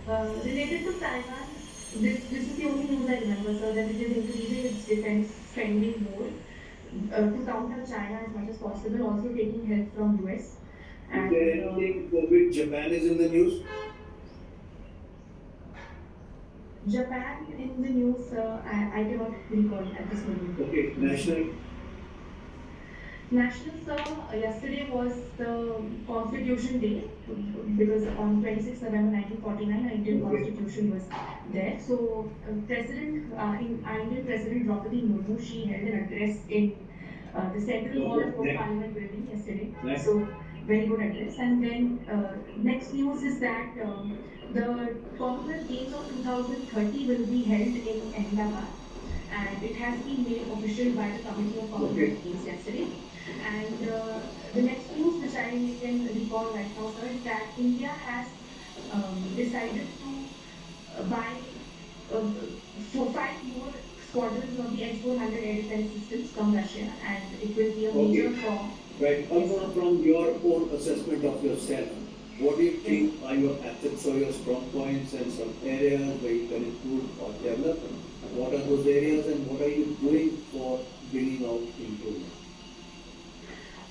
Related to Taiwan, this is the only news I remember, sir, that it is increasing its defense spending more to counter China as much as possible, also taking help from US. Is there And anything for which Japan is in the news? Japan in the news, I cannot recall at this moment. Okay, Yes, sir. national. National, sir, yesterday was the Constitution Day because on 26 November 1949, our Indian Okay. Constitution was there. So, Indian President Draupadi Murmu, she held an address in the Central Hall Okay. of Parliament building yesterday. Next. So, very good address. And then next news is that the Commonwealth Games of 2030 will be held in Ahmedabad, and it has been made official by the Committee of Okay. Commonwealth Games yesterday. And the next news which I can recall right now, sir, is that India has decided to buy uh, for 5 more squadrons of the S-400 air defense systems from Russia, and it will be a major Okay. form. Right. Yes, Also, sir. from your own assessment of yourself, what do you Yes, think are your assets or your strong points and some areas where you can improve or develop? What are those areas and what are you doing for bringing out improvement?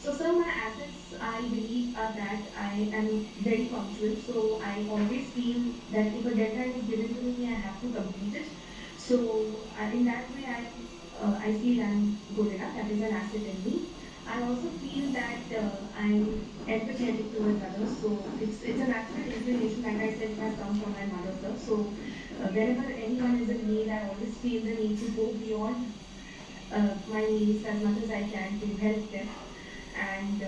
so, sir, my assets, I believe, are that I am very punctual. So, I always feel that if a deadline is given to me, I have to complete it. So, in that way, I feel I'm good enough. That is an asset in me. I also feel that I'm empathetic towards others. So, it's a natural inclination. Like I said, it has come from my mother, sir. So, whenever anyone is in need, I always feel the need to go beyond my needs as much as I can to help them. And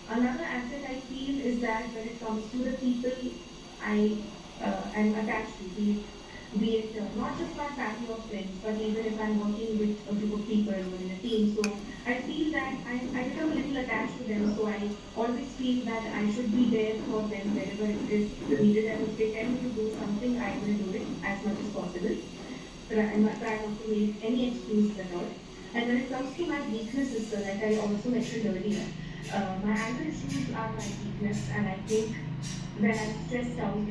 another asset I feel is that when it comes to the people I am attached to, be it not just my family or friends, but even if I'm working with a group of people or in a team, so I feel that I become a little attached to them. So I always feel that I should be there for them wherever it is needed, and if they tell me to do something, I will do it as much as possible. Try not to make any excuses at all. And when it comes to my weaknesses, sir, like I also mentioned earlier, my anger issues are my weakness, and I think when I'm stressed out,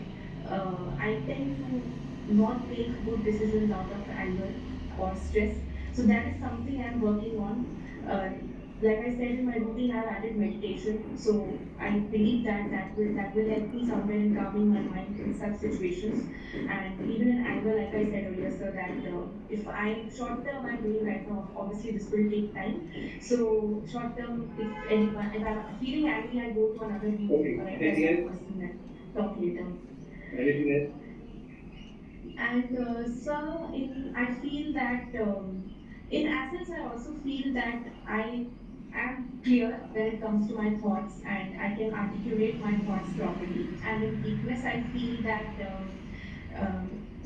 I tend to not take good decisions out of anger or stress. So that is something I'm working on. Uh, like I said in my routine, I've added meditation. So I believe that that will help me somewhere in calming my mind in such situations. And even in anger, like I said earlier, sir, that if I short term I'm doing right now, obviously this will take time. So short term, if I'm feeling angry, I go to another room or Okay. I tell Anything that else? person that talk later. Anything else? And sir, I feel that in assets, I also feel that I am clear when it comes to my thoughts and I can articulate my thoughts properly. And in weakness, I feel that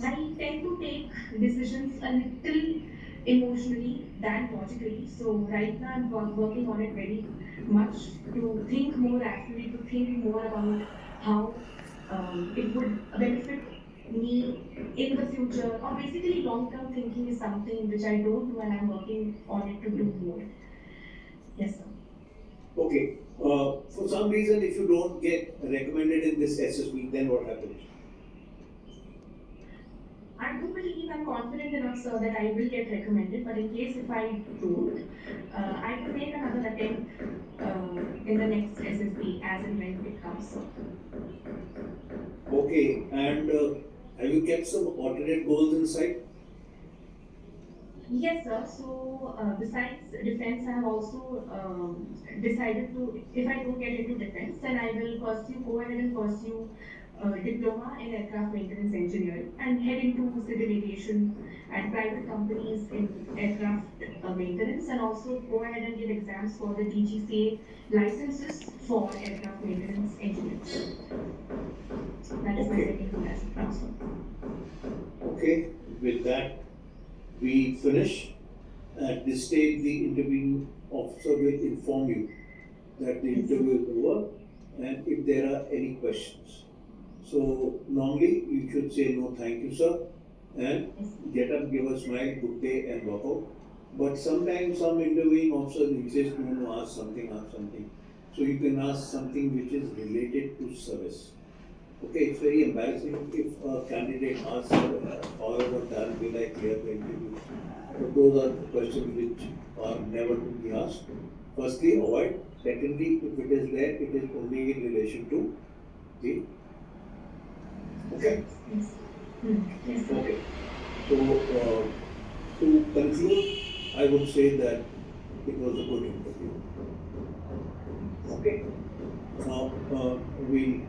I tend to take decisions a little emotionally than logically. So right now, I'm working on it very much to think more rationally, to think more about how it would benefit me in the future, or basically long term thinking is something which I don't do and I'm working on it to do more. Yes, sir. Okay. For some reason, if you don't get recommended in this SSB, then what happens? I do believe I'm confident enough, sir, that I will get recommended. But in case if I don't, I will make another attempt in the next SSB as and when it comes, sir. Okay. And have you kept some alternate goals in sight? Yes, sir. So, besides defense, I have also decided to, if I don't get into defense, then I will go ahead and pursue diploma in aircraft maintenance engineering and head into civil aviation and private companies in aircraft maintenance, and also go ahead and give exams for the DGCA licenses for aircraft maintenance engineers. That is my Okay. second goal as of now, sir. Okay. With that, we finish. At this stage, the interviewing officer will inform you that the Yes, sir. interview is over and if there are any questions. So normally you should say no thank you sir and Yes, sir. get up, give a smile, good day and walk out. But sometimes some interviewing officer insists you want to ask something. So you can ask something which is related to service. Okay, it's very embarrassing if a candidate asks however done will I clear the interview. But those are the questions which are never to be asked. Firstly, avoid. Secondly, if it is there, it is only in relation to the. Okay. Yes. Yes, sir. Okay. So to conclude, I would say that it was a good interview. Okay. Now we